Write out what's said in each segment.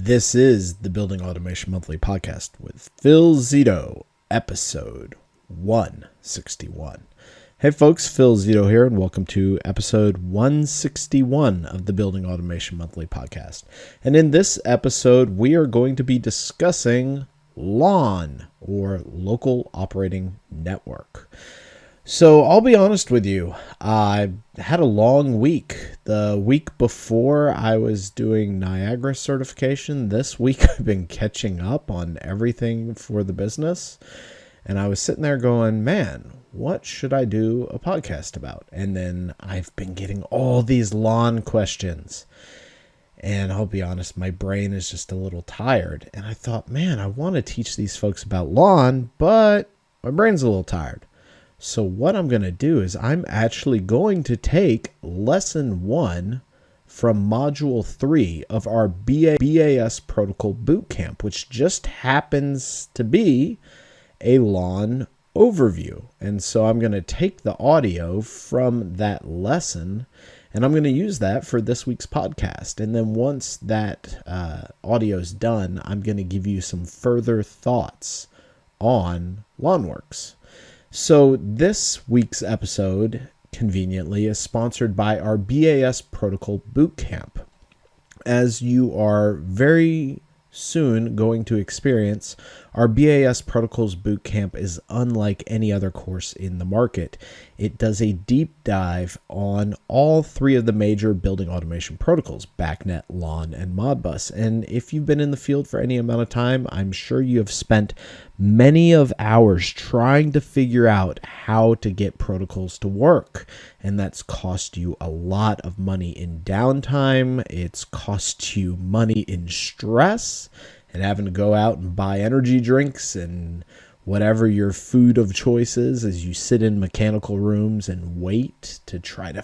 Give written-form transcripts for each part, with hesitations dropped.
This is the Building Automation Monthly Podcast with Phil Zito, episode 161. Hey folks, Phil Zito here, and welcome to episode 161 of the Building Automation Monthly Podcast. And in this episode, we are going to be discussing LON, or Local Operating Network. So I'll be honest with you, I had a long week. The week before I was doing Niagara certification. This week I've been catching up on everything for the business. And I was sitting there going, man, what should I do a podcast about? And then I've been getting all these LON questions. And I'll be honest, my brain is just a little tired. And I thought, man, I want to teach these folks about LON, but my brain's a little tired. So what I'm going to do is I'm actually going to take lesson 1 from module 3 of our BAS Protocol Bootcamp, which just happens to be a LON overview. And so I'm going to take the audio from that lesson and I'm going to use that for this week's podcast. And then once that audio is done, I'm going to give you some further thoughts on LONWorks. So this week's episode, conveniently, is sponsored by our BAS Protocol Bootcamp. As you are very soon going to experience, our BAS Protocols Bootcamp is unlike any other course in the market. It does a deep dive on all 3 of the major building automation protocols, BACnet, LON, and Modbus. And if you've been in the field for any amount of time, I'm sure you have spent many of hours trying to figure out how to get protocols to work. And that's cost you a lot of money in downtime. It's cost you money in stress and having to go out and buy energy drinks and whatever your food of choice is as you sit in mechanical rooms and wait to try to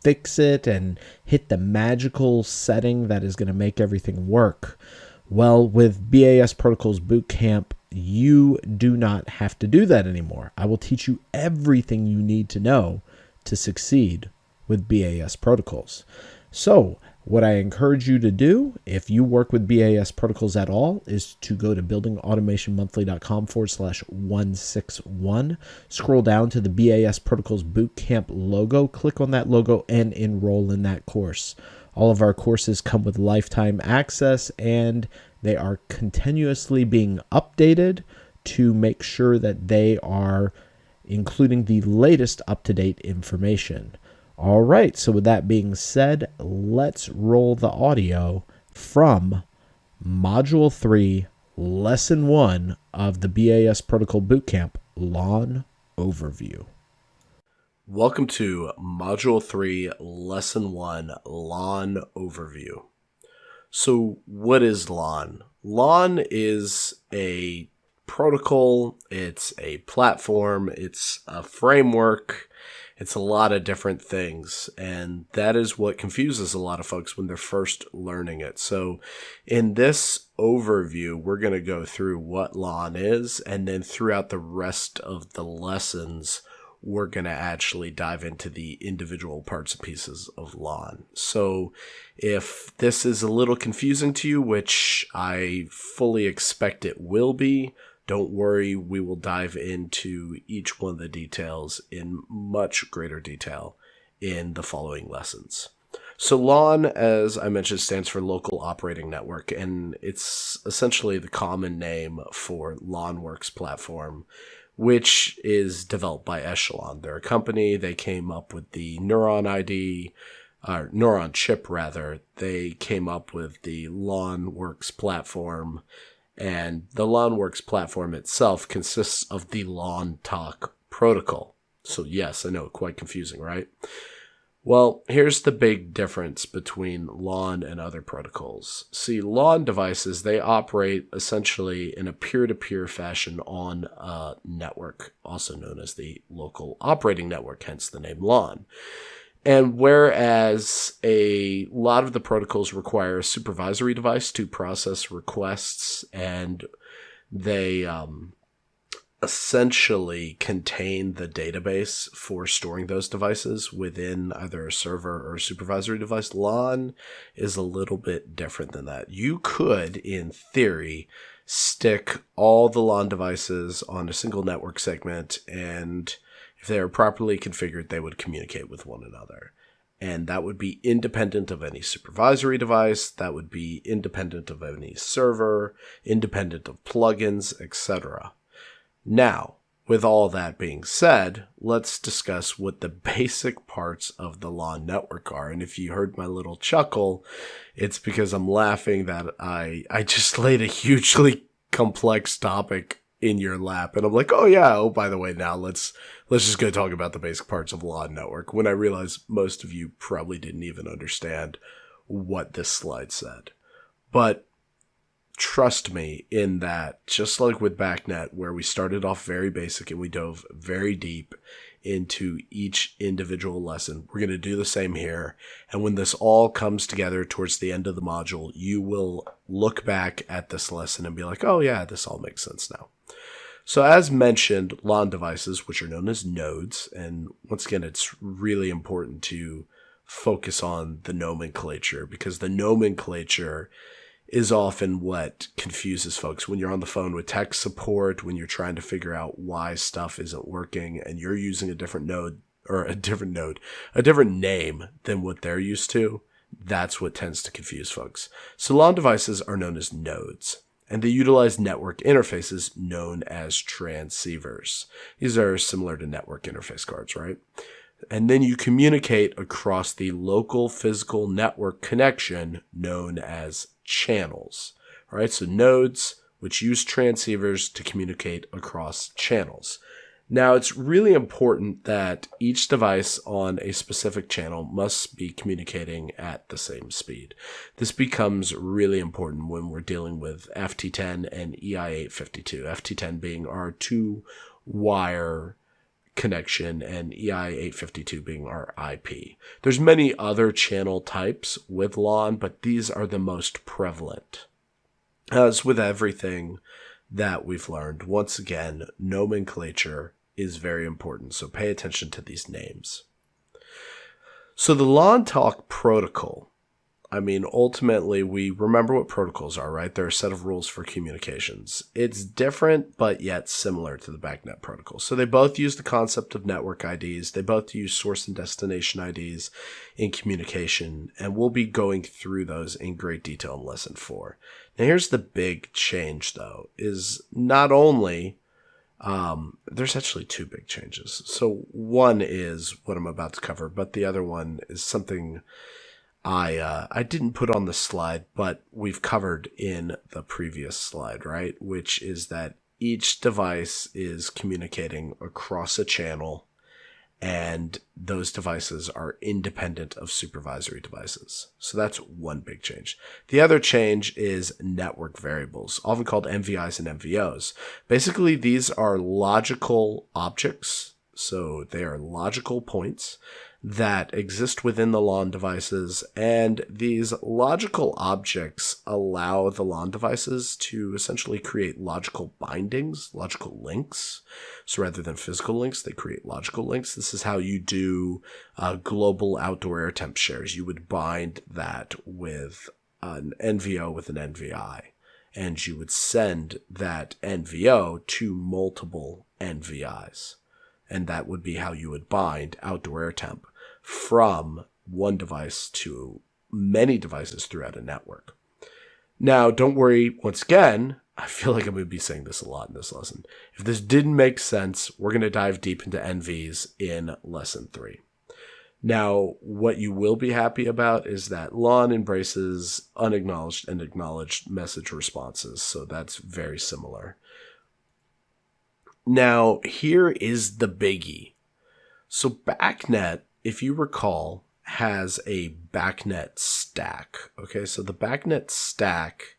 fix it and hit the magical setting that is going to make everything work. Well, with BAS Protocols Bootcamp, you do not have to do that anymore. I will teach you everything you need to know to succeed with BAS Protocols. So, what I encourage you to do, if you work with BAS Protocols at all, is to go to buildingautomationmonthly.com/161. Scroll down to the BAS Protocols Bootcamp logo, click on that logo, and enroll in that course. All of our courses come with lifetime access, and they are continuously being updated to make sure that they are including the latest up-to-date information. All right, so with that being said, let's roll the audio from Module 3, Lesson 1 of the BAS Protocol Bootcamp, LON Overview. Welcome to Module 3, Lesson 1, LON Overview. So what is LON? LON is a protocol, it's a platform, it's a framework. It's a lot of different things, and that is what confuses a lot of folks when they're first learning it. So in this overview, we're going to go through what LON is, and then throughout the rest of the lessons, we're going to actually dive into the individual parts and pieces of LON. So if this is a little confusing to you, which I fully expect it will be, don't worry, we will dive into each one of the details in much greater detail in the following lessons. So LON, as I mentioned, stands for Local Operating Network, and it's essentially the common name for LONWorks platform, which is developed by Echelon. They're a company. They came up with the Neuron ID, or Neuron chip rather. They came up with the LONWorks platform. And the LONWorks platform itself consists of the LONtalk protocol. So yes, I know, quite confusing, right? Well, here's the big difference between LON and other protocols. See, LON devices, they operate essentially in a peer-to-peer fashion on a network, also known as the local operating network, hence the name LON. And whereas a lot of the protocols require a supervisory device to process requests, and they essentially contain the database for storing those devices within either a server or a supervisory device. LAN is a little bit different than that. You could, in theory, stick all the LAN devices on a single network segment, and if they are properly configured, they would communicate with one another. And that would be independent of any supervisory device, that would be independent of any server, independent of plugins, etc. Now, with all that being said, let's discuss what the basic parts of the LAN network are. And if you heard my little chuckle, it's because I'm laughing that I just laid a hugely complex topic in your lap. And I'm like, oh, by the way, now let's just go talk about the basic parts of LAN network, when I realize most of you probably didn't even understand what this slide said. But trust me in that, just like with BACnet, where we started off very basic and we dove very deep into each individual lesson, we're going to do the same here. And when this all comes together towards the end of the module, you will look back at this lesson and be like, oh yeah, this all makes sense now. So as mentioned, LAN devices, which are known as nodes, and once again, it's really important to focus on the nomenclature, because the nomenclature is often what confuses folks when you're on the phone with tech support, when you're trying to figure out why stuff isn't working and you're using a different name than what they're used to. That's what tends to confuse folks. So LAN devices are known as nodes, and they utilize network interfaces known as transceivers. These are similar to network interface cards, right? And then you communicate across the local physical network connection known as channels. All right, so nodes, which use transceivers to communicate across channels. Now, it's really important that each device on a specific channel must be communicating at the same speed. This becomes really important when we're dealing with FT10 and EI852. FT10 being our two-wire connection and EI852 being our IP. There's many other channel types with LAN, but these are the most prevalent. As with everything that we've learned, once again, nomenclature is very important, so pay attention to these names. So the LAN Talk protocol, ultimately, we remember what protocols are, right? They're a set of rules for communications. It's different, but yet similar to the BACnet protocol. So they both use the concept of network IDs. They both use source and destination IDs in communication, and we'll be going through those in great detail in lesson 4. Now, here's the big change, though, is not only there's actually two big changes. So one is what I'm about to cover, but the other one is something I didn't put on the slide, but we've covered in the previous slide, right? Which is that each device is communicating across a channel, and those devices are independent of supervisory devices. So that's one big change. The other change is network variables, often called MVIs and MVOs. Basically, these are logical objects. So they are logical points that exist within the LAN devices, and these logical objects allow the LAN devices to essentially create logical bindings, logical links. So rather than physical links, they create logical links. This is how you do global outdoor air temp shares. You would bind that with an NVO with an NVI, and you would send that NVO to multiple NVIs. And that would be how you would bind outdoor air temp from one device to many devices throughout a network. Now, don't worry, once again, I feel like I'm going to be saying this a lot in this lesson. If this didn't make sense, we're going to dive deep into NVs in lesson 3. Now, what you will be happy about is that LAN embraces unacknowledged and acknowledged message responses, so that's very similar. Now, here is the biggie. So BACnet, if you recall, has a BACnet stack. Okay, so the BACnet stack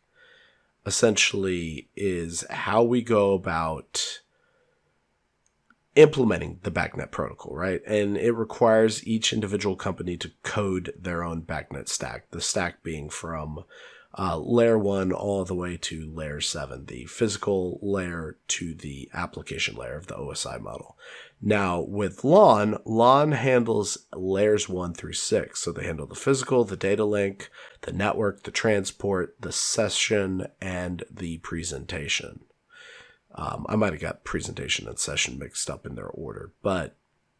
essentially is how we go about implementing the BACnet protocol, right? And it requires each individual company to code their own BACnet stack, the stack being from layer 1 all the way to layer 7, the physical layer to the application layer of the OSI model. Now, with LAN handles layers 1 through 6. So they handle the physical, the data link, the network, the transport, the session, and the presentation. I might have got presentation and session mixed up in their order, but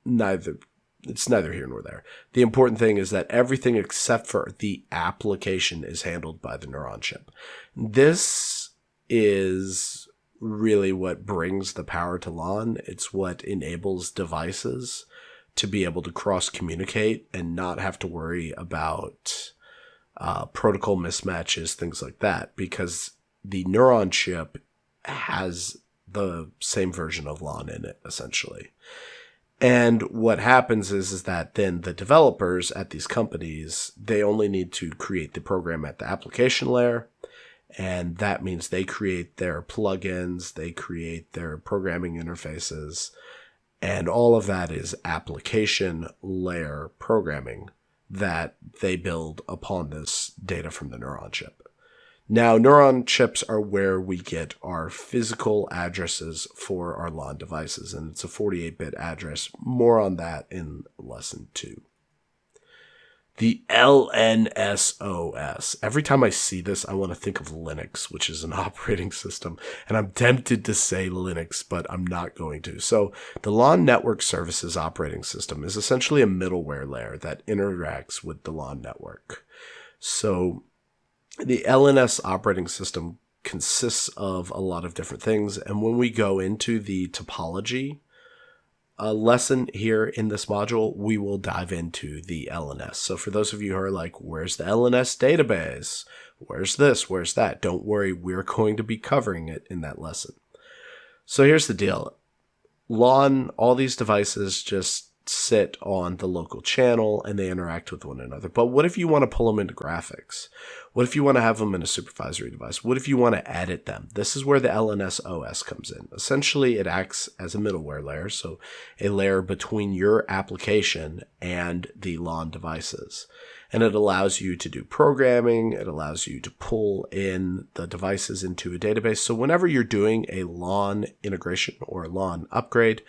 it's neither here nor there. The important thing is that everything except for the application is handled by the Neuron chip. This is really what brings the power to LAN. It's what enables devices to be able to cross-communicate and not have to worry about protocol mismatches, things like that, because the Neuron chip has the same version of LAN in it, essentially. And what happens is that then the developers at these companies, they only need to create the program at the application layer. And that means they create their plugins, they create their programming interfaces, and all of that is application layer programming that they build upon this data from the Neuron chip. Now, Neuron chips are where we get our physical addresses for our LAN devices, and it's a 48-bit address. More on that in lesson 2. The LNSOS. Every time I see this, I want to think of Linux, which is an operating system, and I'm tempted to say Linux, but I'm not going to. So the LAN Network Services operating system is essentially a middleware layer that interacts with the LAN network. So the LNS operating system consists of a lot of different things, and when we go into the topology lesson here in this module, we will dive into the LNS. So for those of you who are like, where's the LNS database? Where's this? Where's that? Don't worry, we're going to be covering it in that lesson. So here's the deal. LAN, all these devices just sit on the local channel and they interact with one another. But what if you want to pull them into graphics? What if you want to have them in a supervisory device? What if you want to edit them? This is where the LNS OS comes in. Essentially, it acts as a middleware layer, so a layer between your application and the LAN devices. And it allows you to do programming. It allows you to pull in the devices into a database. So whenever you're doing a LAN integration or a LAN upgrade,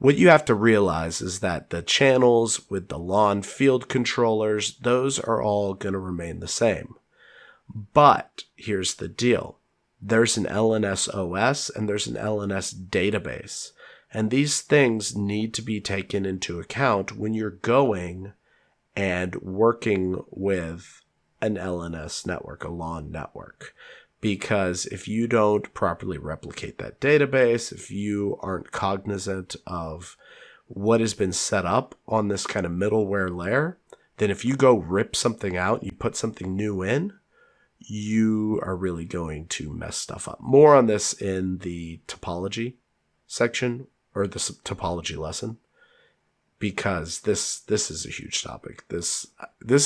what you have to realize is that the channels with the LAN field controllers, those are all going to remain the same. But here's the deal. There's an LNS OS and there's an LNS database. And these things need to be taken into account when you're going and working with an LNS network, a LAN network. Because if you don't properly replicate that database, if you aren't cognizant of what has been set up on this kind of middleware layer, then if you go rip something out, you put something new in, you are really going to mess stuff up. More on this in the topology section or the topology lesson, because this is a huge topic. This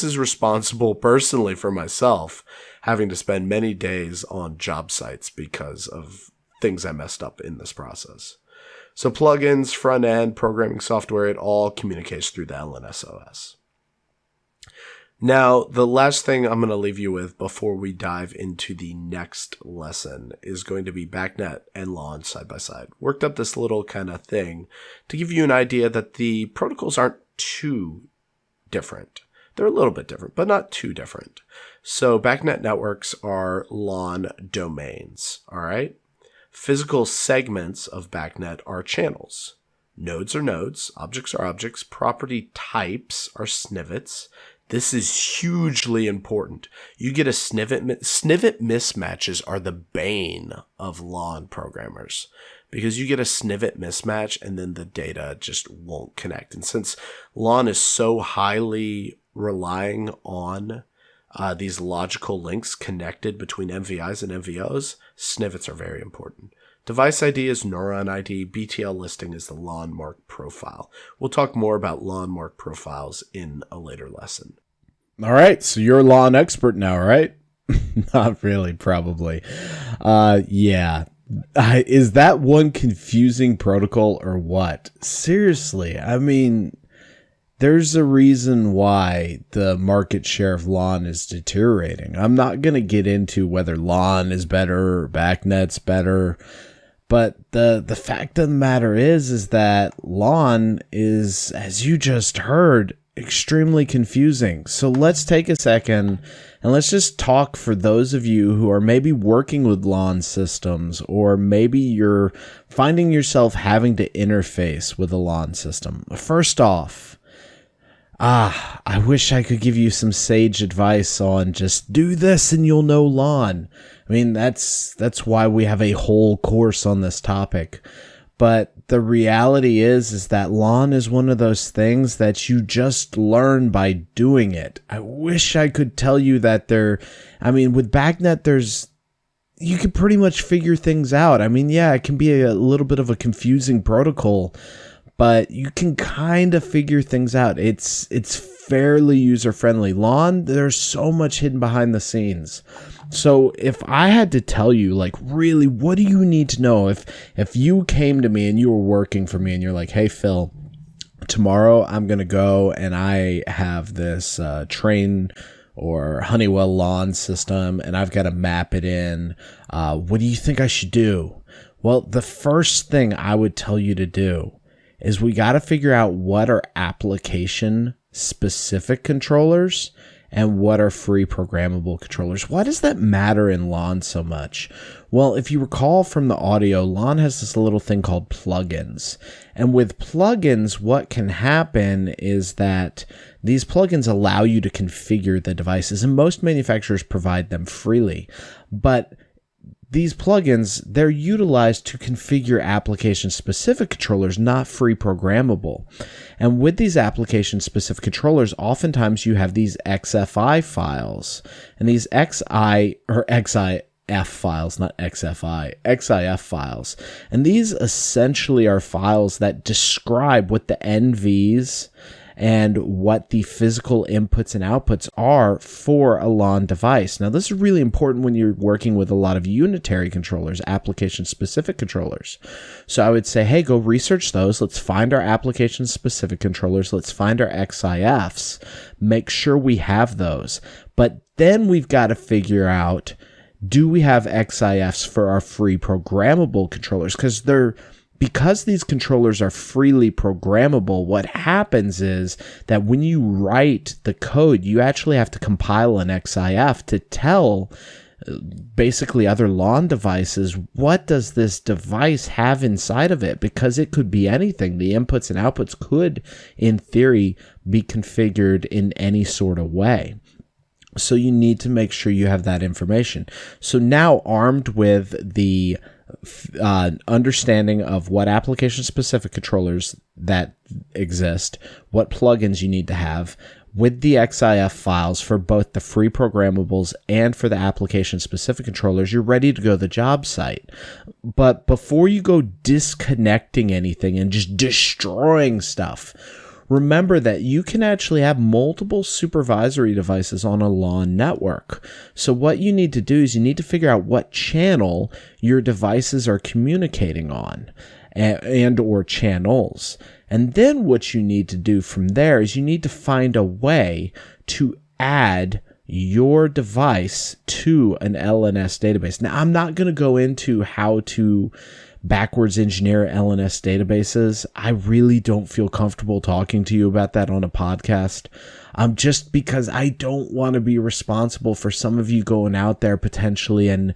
is responsible personally for myself having to spend many days on job sites because of things I messed up in this process. So plugins, front end, programming software, it all communicates through the LNS OS. Now, the last thing I'm going to leave you with before we dive into the next lesson is going to be BACnet and LAN side by side. Worked up this little kind of thing to give you an idea that the protocols aren't too different. They're a little bit different, but not too different. So BACnet networks are LAN domains, all right? Physical segments of BACnet are channels. Nodes are nodes, objects are objects, property types are snivets. This is hugely important. You get a snivet mismatches are the bane of LAN programmers, because you get a snivet mismatch and then the data just won't connect. And since LAN is so highly relying on these logical links connected between MVIs and MVOs, snivets are very important. Device ID is Neuron ID. BTL listing is the LAN mark profile. We'll talk more about LAN mark profiles in a later lesson. All right, so you're a LAN expert now, right? Not really, probably. Yeah. Is that one confusing protocol or what? Seriously, I mean, there's a reason why the market share of LAN is deteriorating. I'm not going to get into whether LAN is better or BACnet's better, but the fact of the matter is that LAN is, as you just heard, extremely confusing. So let's take a second and let's just talk for those of you who are maybe working with LAN systems, or maybe you're finding yourself having to interface with a LAN system. First off, I wish I could give you some sage advice on just do this and you'll know LAN. I mean, that's why we have a whole course on this topic. But the reality is that LAN is one of those things that you just learn by doing it. I wish I could tell you that with BACnet, you can pretty much figure things out. I mean, yeah, it can be a little bit of a confusing protocol, but you can kind of figure things out. It's fairly user-friendly. LAN, there's so much hidden behind the scenes. So if I had to tell you, like, really, what do you need to know? If you came to me and you were working for me and you're like, hey, Phil, tomorrow I'm going to go and I have this Trane or Honeywell LAN system and I've got to map it in. What do you think I should do? Well, the first thing I would tell you to do is we got to figure out what are application specific controllers and what are free programmable controllers. Why does that matter in LAN so much? Well, if you recall from the audio, LAN has this little thing called plugins. And with plugins, what can happen is that these plugins allow you to configure the devices, and most manufacturers provide them freely. But these plugins, they're utilized to configure application-specific controllers, not free programmable. And with these application-specific controllers, oftentimes you have these XFI files. And these XIF files, not XFI, XIF files. And these essentially are files that describe what the NVs and what the physical inputs and outputs are for a LAN device. Now, this is really important when you're working with a lot of unitary controllers, application-specific controllers. So I would say, hey, go research those. Let's find our application-specific controllers. Let's find our XIFs. Make sure we have those. But then we've got to figure out, do we have XIFs for our free programmable controllers? Because these controllers are freely programmable, what happens is that when you write the code, you actually have to compile an XIF to tell basically other LAN devices, what does this device have inside of it? Because it could be anything. The inputs and outputs could, in theory, be configured in any sort of way. So you need to make sure you have that information. So now, armed with the understanding of what application-specific controllers that exist, what plugins you need to have, with the XIF files for both the free programmables and for the application-specific controllers, you're ready to go to the job site. But before you go disconnecting anything and just destroying stuff, remember that you can actually have multiple supervisory devices on a LAN network. So what you need to do is you need to figure out what channel your devices are communicating on and or channels. And then what you need to do from there is you need to find a way to add your device to an LNS database. Now, I'm not going to go into how to backwards engineer LNS databases. I really don't feel comfortable talking to you about that on a podcast. Just because I don't want to be responsible for some of you going out there potentially and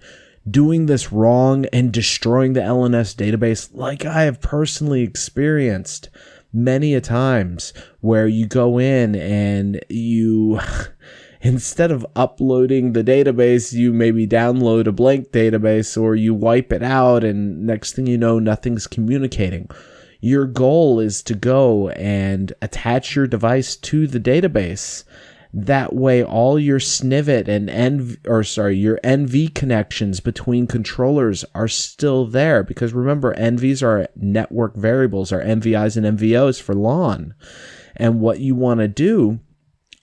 doing this wrong and destroying the LNS database like I have personally experienced many a times, where you go in and you instead of uploading the database, you maybe download a blank database or you wipe it out, and next thing you know, nothing's communicating. Your goal is to go and attach your device to the database. That way, all your SNVIT and your NV connections between controllers are still there. Because remember, NVs are network variables, are MVIs and MVOs for LAN. And what you want to do,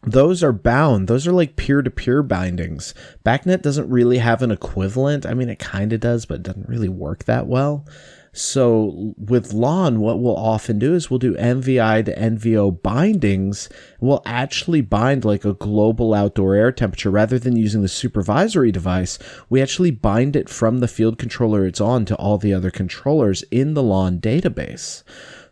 those are bound. Those are like peer-to-peer bindings. BACnet doesn't really have an equivalent. I mean, it kind of does, but it doesn't really work that well. So with LON, what we'll often do is we'll do MVI to NVO bindings. We'll actually bind like a global outdoor air temperature rather than using the supervisory device. We actually bind it from the field controller it's on to all the other controllers in the LON database.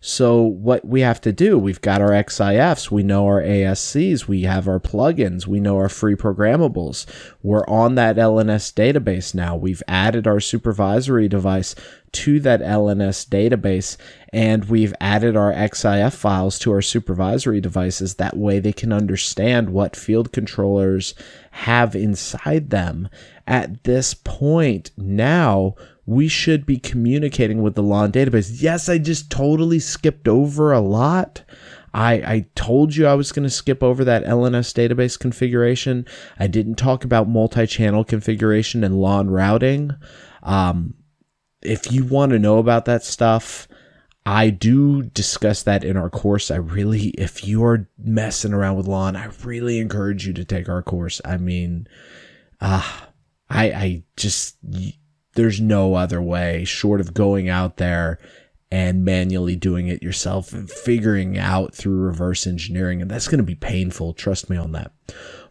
So what we have to do, we've got our XIFs, we know our ASCs, we have our plugins, we know our free programmables. We're on that LNS database now. We've added our supervisory device to that LNS database, and we've added our XIF files to our supervisory devices. That way they can understand what field controllers have inside them. At this point now, we should be communicating with the LON database. Yes, I just totally skipped over a lot. I told you I was going to skip over that LNS database configuration. I didn't talk about multi-channel configuration and LON routing. If you want to know about that stuff, I do discuss that in our course. If you're messing around with LON, I really encourage you to take our course. I mean, there's no other way short of going out there and manually doing it yourself and figuring out through reverse engineering. And that's going to be painful. Trust me on that.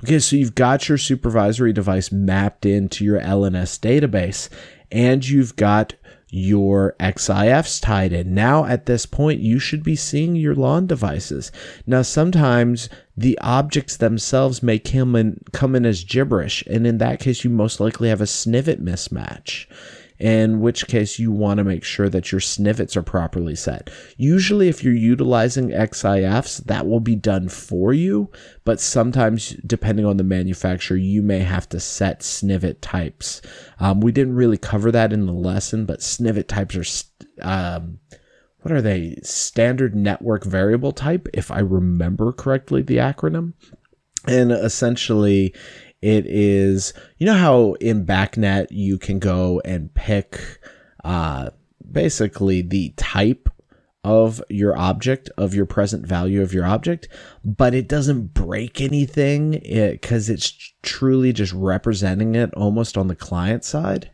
Okay, so you've got your supervisory device mapped into your LNS database, and you've got your XIFs tied in. Now, at this point, you should be seeing your LON devices. Now, sometimes the objects themselves may come in as gibberish, and in that case, you most likely have a SNVIT mismatch, in which case you want to make sure that your SNVITs are properly set. Usually, if you're utilizing XIFs, that will be done for you, but sometimes, depending on the manufacturer, you may have to set SNVIT types. We didn't really cover that in the lesson, but SNVIT types are, what are they? Standard Network Variable Type, if I remember correctly, the acronym. And essentially, it is, you know how in BACnet you can go and pick basically the type of your object, of your present value of your object, but it doesn't break anything because it's truly just representing it almost on the client side.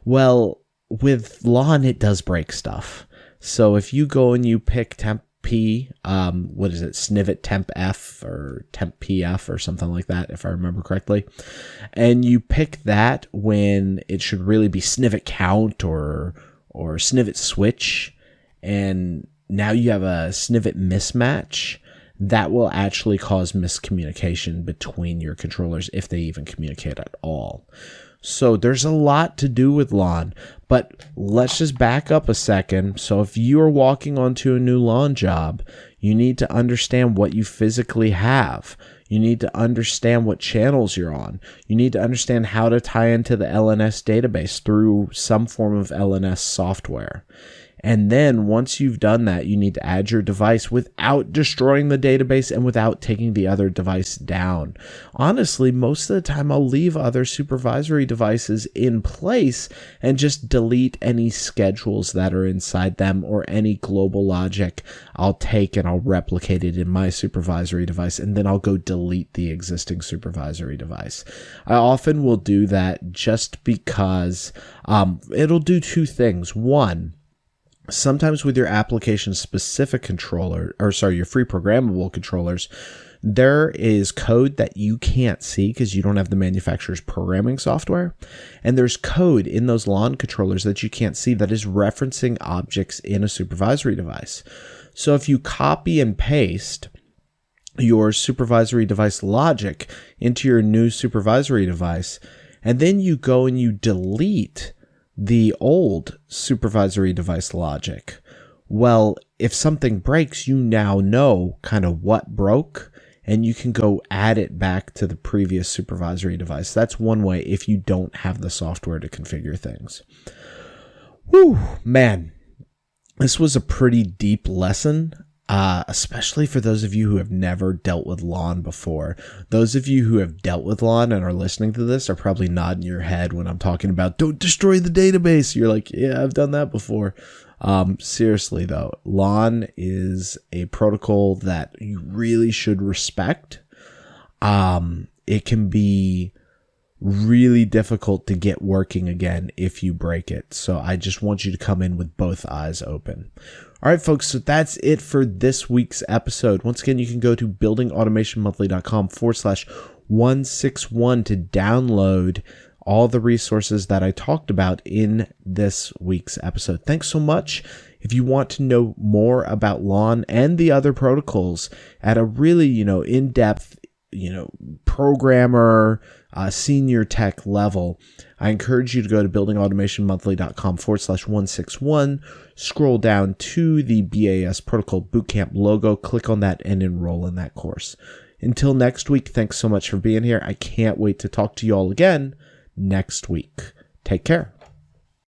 Well, with LON, it does break stuff. So if you go and you pick temp P, SNVIT temp F or temp PF or something like that, if I remember correctly, and you pick that when it should really be SNVIT count or SNVIT switch, and now you have a SNVIT mismatch, that will actually cause miscommunication between your controllers if they even communicate at all. So there's a lot to do with LON, but let's just back up a second. So if you are walking onto a new LON job, you need to understand what you physically have. You need to understand what channels you're on. You need to understand how to tie into the LNS database through some form of LNS software. And then once you've done that, you need to add your device without destroying the database and without taking the other device down. Honestly, most of the time I'll leave other supervisory devices in place and just delete any schedules that are inside them or any global logic I'll take and I'll replicate it in my supervisory device, and then I'll go delete the existing supervisory device. I often will do that just because it'll do two things. One, sometimes with your application specific controller, your free programmable controllers, there is code that you can't see because you don't have the manufacturer's programming software. And there's code in those LON controllers that you can't see that is referencing objects in a supervisory device. So if you copy and paste your supervisory device logic into your new supervisory device, and then you go and you delete the old supervisory device logic, well, if something breaks, you now know kind of what broke, and you can go add it back to the previous supervisory device. That's one way if you don't have the software to configure things. Whew, man, this was a pretty deep lesson. Especially for those of you who have never dealt with LON before. Those of you who have dealt with LON and are listening to this are probably nodding your head when I'm talking about don't destroy the database. You're like, yeah, I've done that before. Seriously though, LON is a protocol that you really should respect. It can be really difficult to get working again if you break it. So I just want you to come in with both eyes open. All right, folks, so that's it for this week's episode. Once again, you can go to buildingautomationmonthly.com/161 to download all the resources that I talked about in this week's episode. Thanks so much. If you want to know more about Lawn and the other protocols at a really, in-depth, programmer, senior tech level, I encourage you to go to buildingautomationmonthly.com/161, scroll down to the BAS Protocol Bootcamp logo, click on that, and enroll in that course. Until next week, thanks so much for being here. I can't wait to talk to you all again next week. Take care.